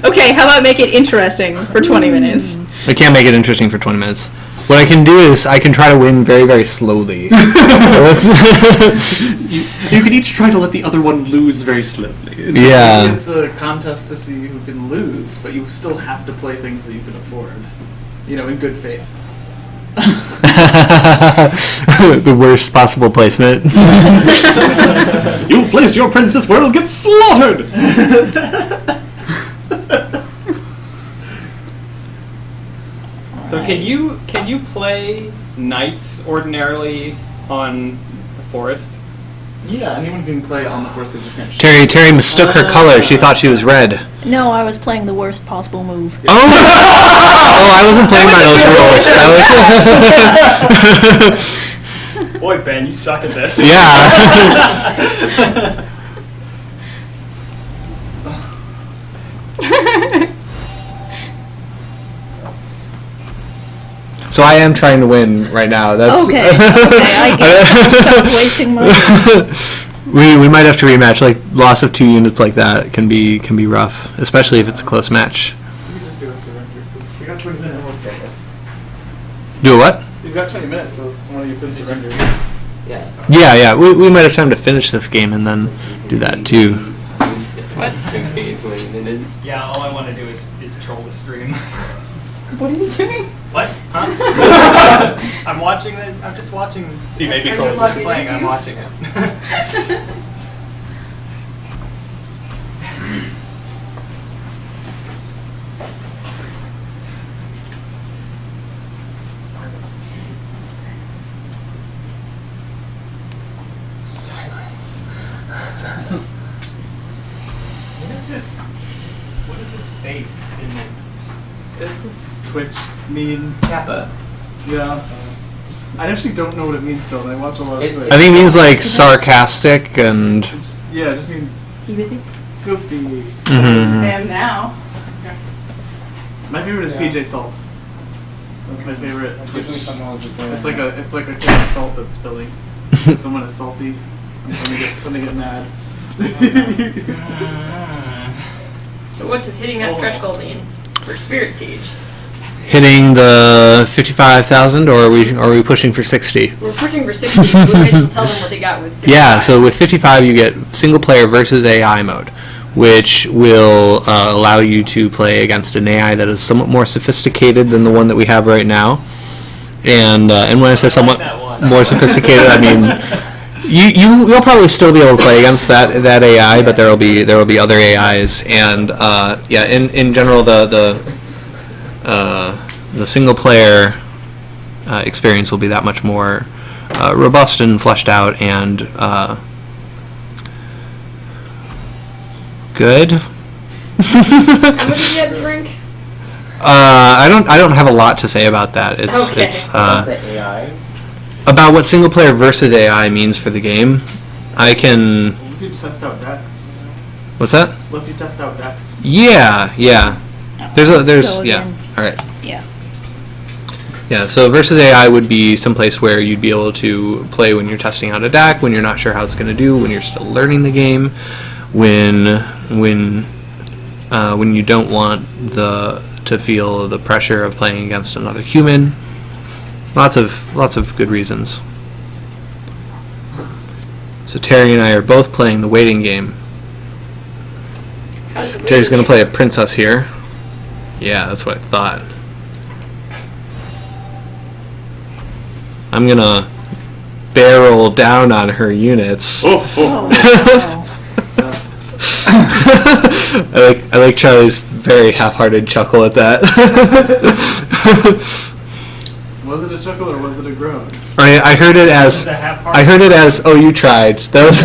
Okay, how about make it interesting for 20 minutes? I can't make it interesting for 20 minutes. What I can do is I can try to win very, very slowly. Let's You can each try to let the other one lose very slowly. Yeah. It's a contest to see who can lose, but you still have to play things that you can afford. You know, in good faith. The worst possible placement. You place your princess where it'll get slaughtered! So can you play knights ordinarily on the forest? Yeah, anyone can play on the force, they just can't shoot. Terry mistook her color. She thought she was red. No, I was playing the worst possible move. Oh! Oh, I wasn't playing by those rules. Boy, Ben, you suck at this. Yeah. So I am trying to win right now. That's Okay, I guess I'll stop wasting my we might have to rematch. Like loss of 2 units like that can be rough, especially if it's a close match. You can just do a surrender, because we got 20 minutes. Do a what? You've got 20 minutes, so some of you can surrender. Yeah. We might have time to finish this game and then do that too. What? Yeah, all I want to do is troll the stream. What are you doing? What? Huh? I'm just watching. He may be Are you trolling. lucky He's playing. this I'm year? watching it. What is this face in the... It's a Twitch meme. Kappa. Yeah. I actually don't know what it means still, and I watch a lot of Twitch. I think it means like sarcastic and. Yeah, it just means You busy? goofy. I Mhm. am now. My favorite is Yeah. PJ Salt. That's my favorite. Usually someone will just It's like a can of salt that's spilling. When someone is salty, and when they get mad. So what does hitting that stretch goal mean for Spirit Siege? Hitting the 55,000, or are we pushing for 60? We're pushing for 60. We might as well tell them what they got with 55. Yeah, so with 55 you get single player versus AI mode, which will allow you to play against an AI that is somewhat more sophisticated than the one that we have right now. And when I say somewhat more sophisticated, I mean you'll probably still be able to play against that AI, but there will be other AIs, and in general the single player experience will be that much more robust and fleshed out and good. How much did you have to drink? I don't have a lot to say about that. It's Okay. the AI. about what single player versus AI means for the game. I can. Lets you test out decks. What's that? Lets you test out decks. Yeah. There's Go yeah. again. All right. Yeah. Yeah, so versus AI would be someplace where you'd be able to play when you're testing out a deck, when you're not sure how it's going to do, when you're still learning the game, when you don't want to feel the pressure of playing against another human. Lots of good reasons. So Terry and I are both playing the waiting game. How's the Terry's going to play waiting a princess here. Yeah, that's what I thought. I'm gonna barrel down on her units. Oh, I like Charlie's very half-hearted chuckle at that. Was it a chuckle or was it a groan? I heard it as oh, you tried. That was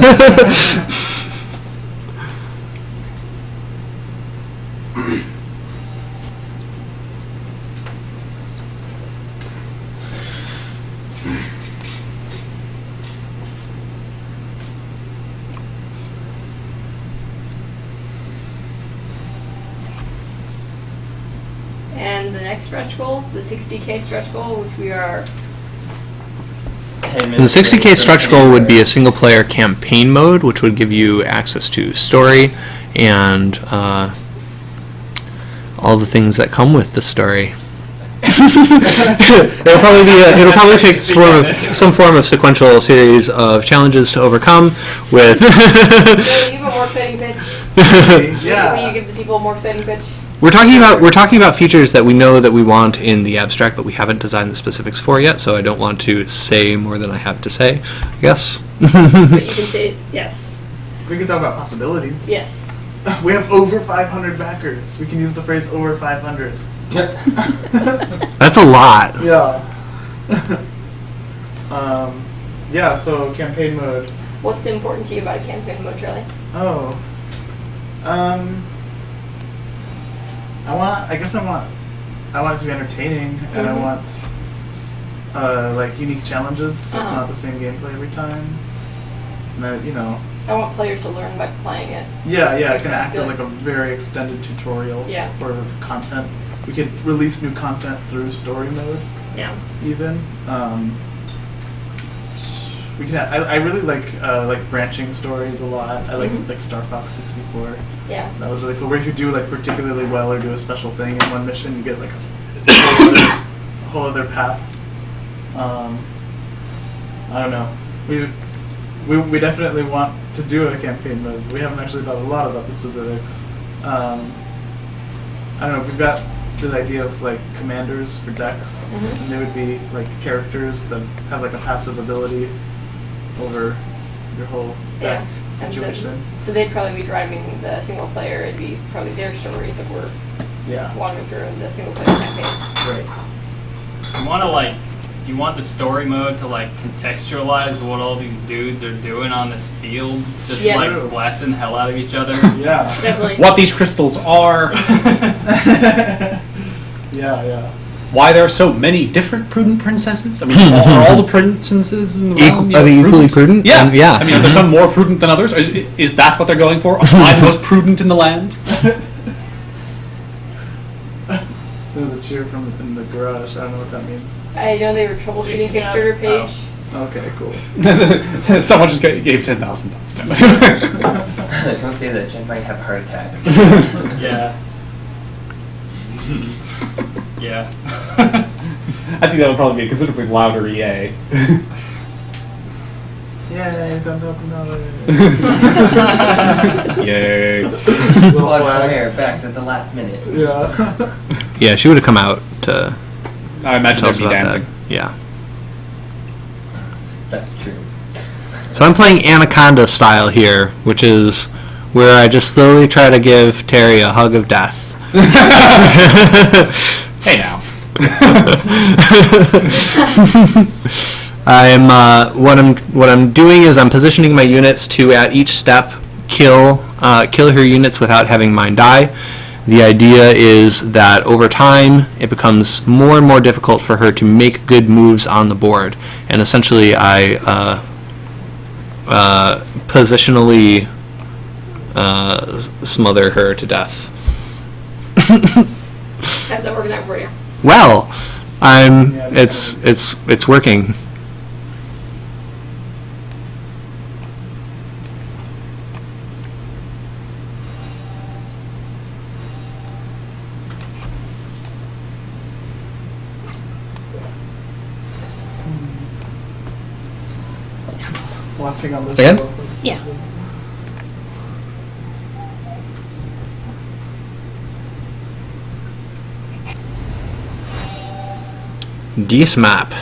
And the next stretch goal, the 60k stretch goal, which we are... the 60k stretch goal would be a single-player campaign mode, which would give you access to story and all the things that come with the story. It'll probably take some form of sequential series of challenges to overcome. With Will you give a more exciting pitch? Yeah. Will you give the people a more exciting pitch? we're talking about features that we know that we want in the abstract, but we haven't designed the specifics for yet. So I don't want to say more than I have to say. I guess. But you can say yes. We can talk about possibilities. Yes. We have over 500 backers. We can use the phrase over 500. That's a lot. Yeah. Yeah, so campaign mode. What's important to you about a campaign mode, Charlie? Oh. I guess I want it to be entertaining, and I want like unique challenges, so it's not the same gameplay every time. And I want players to learn by playing it. Yeah, it can act as like a very extended tutorial for content. We could release new content through story mode. Yeah. Even. We can. I really like branching stories a lot. I like Star Fox 64. Yeah. That was really cool. Where if you do like particularly well or do a special thing in one mission, you get like a whole other path. I don't know. We definitely want to do a campaign mode. We haven't actually thought a lot about the specifics. I don't know. We've got the idea of like commanders for decks, and they would be like characters that have like a passive ability over your whole deck situation. So they'd probably be driving the single player. It'd be probably their stories that we're wandering through in the single player campaign. Right. Do you want the story mode to like contextualize what all these dudes are doing on this field? Just like blasting the hell out of each other? Yeah. Definitely. What these crystals are. Yeah. Why there are so many different prudent princesses? I mean, are all the princesses in the realm Are they equally prudent? Yeah. Yeah. I mean, are there some more prudent than others? Is that what they're going for? Am I the most prudent in the land? There's a cheer from in the garage. I don't know what that means. I know they were troubleshooting Kickstarter page. Oh. Okay, cool. Someone just gave $10,000. Don't say that. Jen might have a heart attack. Yeah. Yeah. I think that would probably be a considerably louder EA. Yay, $10,000. Yay. Plug fire backs at the last minute. Yeah. Yeah, she would have come out to. I imagine tell us there'd be about dancing. that. Yeah. That's true. So I'm playing Anaconda style here, which is where I just slowly try to give Terry a hug of death. Hey now. What I'm doing is I'm positioning my units to at each step kill her units without having mine die. The idea is that over time it becomes more and more difficult for her to make good moves on the board, and essentially I positionally smother her to death. How's that working out for you? Well, it's working. Watching on the Again? show. Yeah. This map.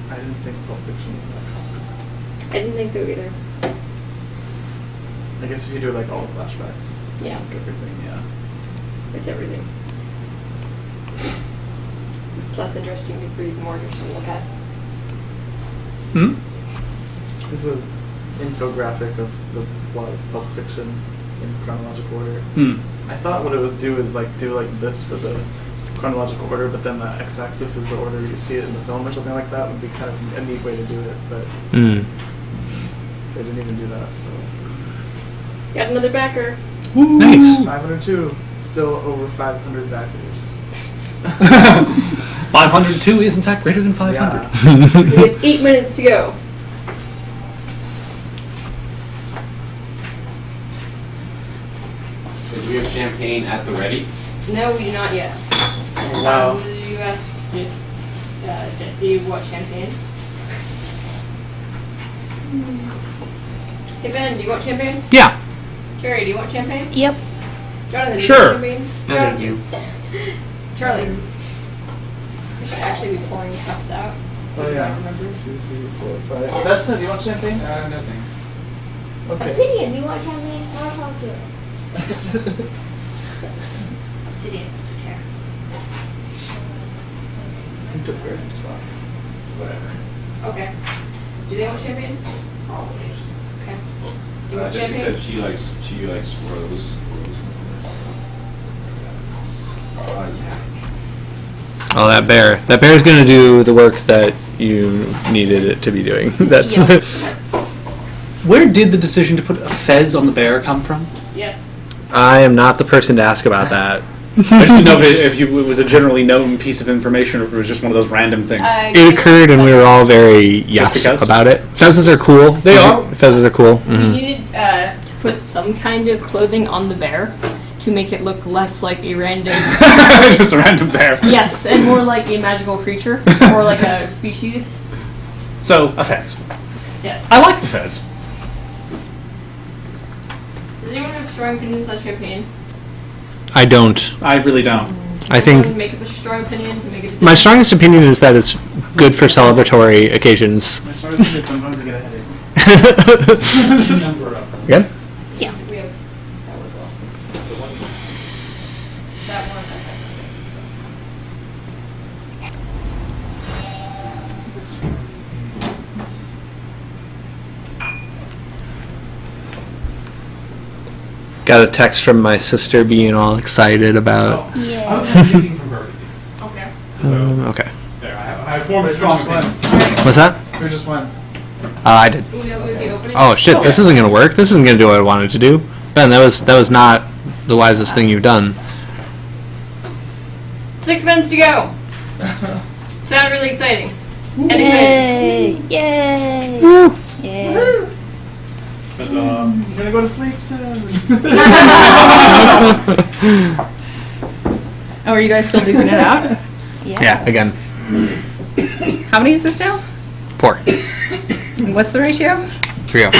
I didn't think Pulp Fiction was that complicated. I didn't think so either. I guess if you do like all the flashbacks, Yeah. like everything, yeah. It's everything. It's less interesting to read, more interesting to look at. It's an infographic of the plot of Pulp Fiction in chronological order. Hmm. I thought what it would do is do like this for the chronological order, but then the x-axis is the order you see it in the film or something like that. Would be kind of a neat way to do it, but they didn't even do that. So Got another backer. Nice. 502, still over 500 backers. 502 is in fact greater than 500. Yeah. We have 8 minutes to go. Do we have champagne at the ready? No, we do not yet. Wow. You asked Jesse what champagne? Hey Ben, do you want champagne? Yeah. Carrie, do you want champagne? Yep. Jonathan, do Sure. you want champagne? No, thank you. Charlie. We should actually be pouring cups out. So Oh, you yeah. might remember. 2, 3, 4, 5. Dustin, do you want champagne? No thanks. Okay. Obsidian, do you want champagne? I want to talk to you. Obsidian doesn't care. Who took Ferris's spot? Whatever. Okay. Do they want champagne? Always. Okay. Do you want Jessica champagne? said she likes rose. Yeah. Oh, that bear. That bear's going to do the work that you needed it to be doing. That's. Yeah. Where did the decision to put a fez on the bear come from? Yes. I am not the person to ask about that. I just didn't know if it was a generally known piece of information or if it was just one of those random things. It occurred, and we were all very yes because? about it. Fezzes are cool. They are. Fezzes are cool. We Mhm. needed to put some kind of clothing on the bear to make it look less like a random. Just a random bear. Yes, and more like a magical creature, or like a species. So, a fez. Yes. I like the fez. Does anyone have strong opinions on champagne? I don't. I really don't. I Anyone think make up a strong opinion to make a decision. my strongest opinion is that it's good for celebratory occasions. My strong opinion is sometimes I get a headache. Good? Yeah. We have that as well. That one. Got a text from my sister being all excited about. Yeah. Thinking from Burgundy. Okay. Okay. There, I formed a Who strong just won? opinion. What's that? Who just won? I did. We have the opening. Oh shit! This isn't gonna work. This isn't gonna do what I wanted to do. Ben, that was not the wisest thing you've done. 6 minutes to go. Sound really exciting. And exciting. Yay! Yay! Woo. Yay! You're gonna go to sleep soon. Oh, are you guys still duking it out? Yeah. Again. How many is this now? 4. What's the ratio? 3-0.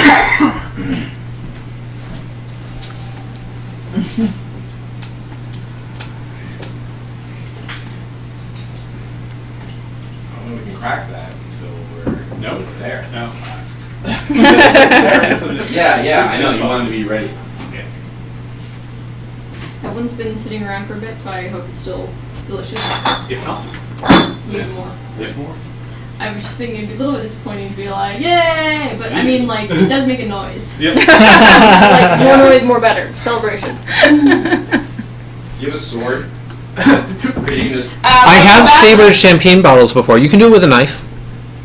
I don't know if we can crack that until we're there. No. Yeah, I know. You wanted to be ready. That one's been sitting around for a bit, so I hope it's still delicious. If not, Maybe more. there's more. I was just thinking it'd be a little bit disappointing to be like, yay! But I mean, like, it does make a noise. Yep. Like, more noise, more better. Celebration. You have a sword. Or you can just. I have sabered champagne bottles before. You can do it with a knife.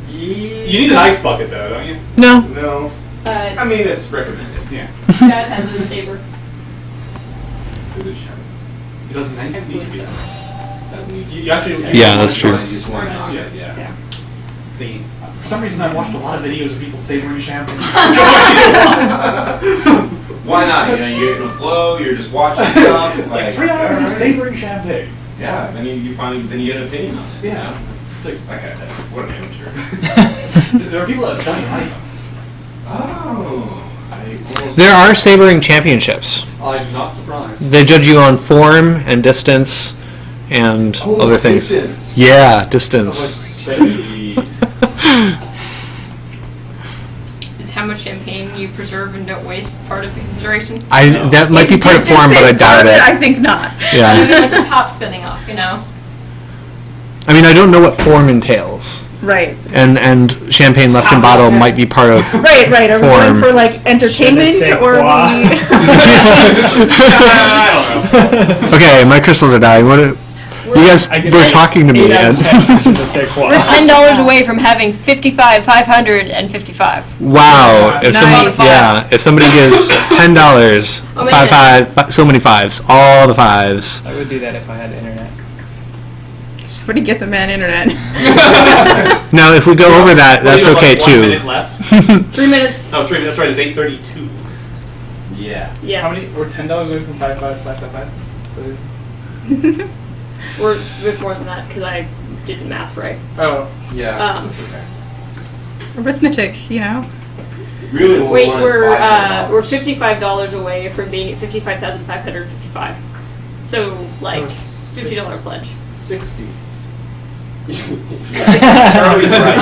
You need an ice bucket though, don't you? No. No. I mean, it's recommended. Yeah. Dad has a saber. Is it sharp? It doesn't need to be. Doesn't need to. You actually. Yeah, that's true. You just want to knock it, yeah. For some reason, I watched a lot of videos of people savoring champagne. Why not? You know, you're in the flow. You're just watching stuff. It's like 3 hours of savoring champagne. Yeah, then you finally get an opinion on it. Yeah. It's like, okay, what an amateur. There are people that have done iPhones. Oh. There are sabering championships. I'm not surprised. They judge you on form and distance and other things. Distance. Yeah, distance. Is how much champagne you preserve and don't waste part of the consideration? That might be part of form, but I doubt it. I think not. I Yeah. mean, like the top spinning off, you know? I mean, I don't know what form entails. Right. And champagne left in bottle might be part of. Right. Are we form. going for like entertainment or are we? Okay, my crystals are dying. What? You guys were talking to me. And We're $10 away from having 55, 500, and 55. Wow! If Nice. if somebody gives $10, Oh, five, so many fives, all the fives. I would do that if I had internet. Somebody get the man internet. Now, if we go over that, that's okay too. 1 minute left. 3 minutes. Oh, 3 minutes. That's right. It's 8:32. Yeah. Yes. How many? We're $10 away from 55555. We're a bit more than that because I did the math right. Oh, yeah. Arithmetic, Really, what Wait, we want is $500. we're $55 away from being at 55,555. So like $50 pledge. 60. Charlie's right.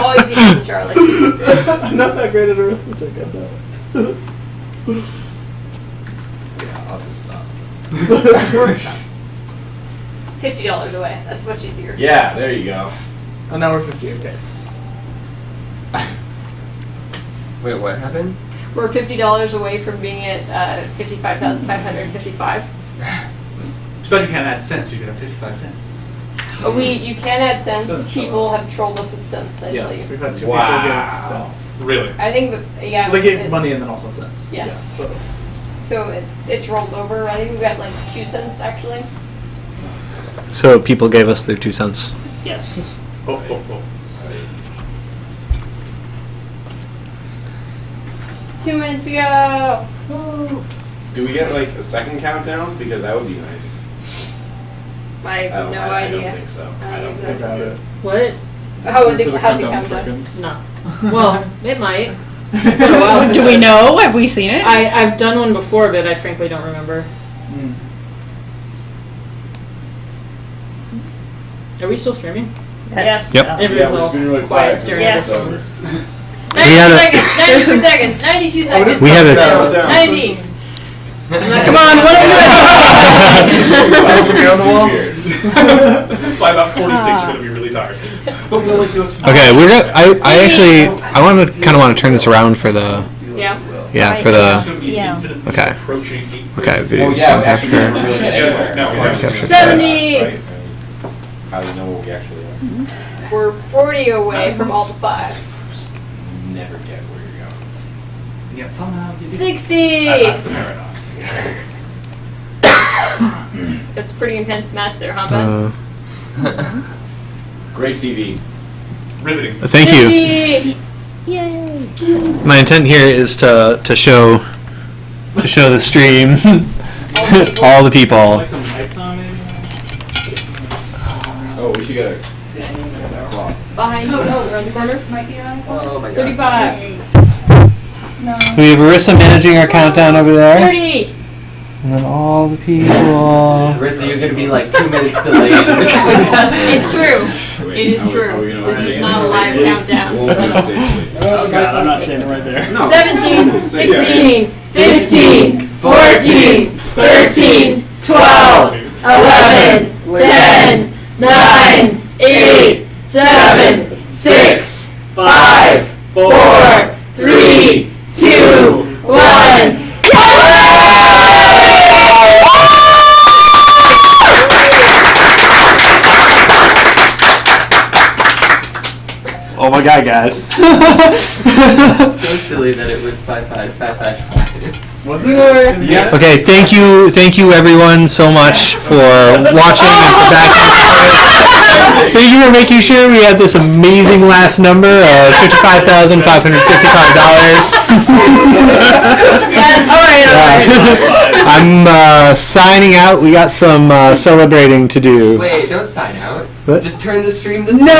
Always equal to Charlie. I'm not that great at arithmetic. I know. Yeah, I'll just stop. $50 away. That's much easier. Yeah, there you go. Oh, now we're 50. Okay. Wait, what happened? We're $50 away from being at 55,555. Too bad you can't add cents. You could have 55 cents. You can add cents. Cents. People have trolled us with cents, I Yes, believe. we've had 2 Wow. people give cents. Really? I think, yeah. Well, they gave money and then also cents. Yes. Yeah, So it's rolled over. I think we've got like 2 cents actually. So people gave us their 2 cents. Yes. Oh. 2 minutes to go. Woo. Do we get like a second countdown? Because that would be nice. I have no idea. I don't think so. I don't I think doubt it. What? How would Does they it how count they down count the that? seconds? No. Well, it might. Do we know? Have we seen it? I've done one before, but I frankly don't remember. Mm. Are we still streaming? Yes. Yep. Everyone's all been really quiet staring at Yes. their phones. 92 seconds. 92 seconds. We had a 90. Come on, what are we on the wall? By about 46, you're going to be really tired. Okay, I want to turn this around for the Yeah. for the Yeah. okay. Okay, video Well, yeah, we capture. actually never really get anywhere. No, we haven't. Capture 70. Right? How do we know what we actually are? We're 40 away from all the 5s. Never get where you're going. Yeah, somehow you do. 60. That's the paradox. That's a pretty intense match there, huh, bud? Great TV. Riveting. Thank you. 50. Yay! My intent here is to show the stream all the people. Like some lights on maybe? Oh, we should get a Behind you, around the corner. Might be around the corner. Oh my god. 35. So we have Arissa managing our countdown over there, 30. and then all the people. Rissa, you're gonna be like 2 minutes delayed. It's true. It is true. This is not a live countdown. We'll do it safely. Oh god, I'm not standing right there. 17, 16, 15, 14, 13, 12, 11, 10, 9, 8, 7, 6, 5, 4, 3, 2, 1. Oh my god, guys. So silly that it was 55555. Was it? Yeah. Okay, thank you everyone so much for watching and for backing us. Thank you for making sure we had this amazing last number of $55,555. Yes. I'm signing out. We got some celebrating to do. Wait, don't sign out. What? Just turn the stream to No!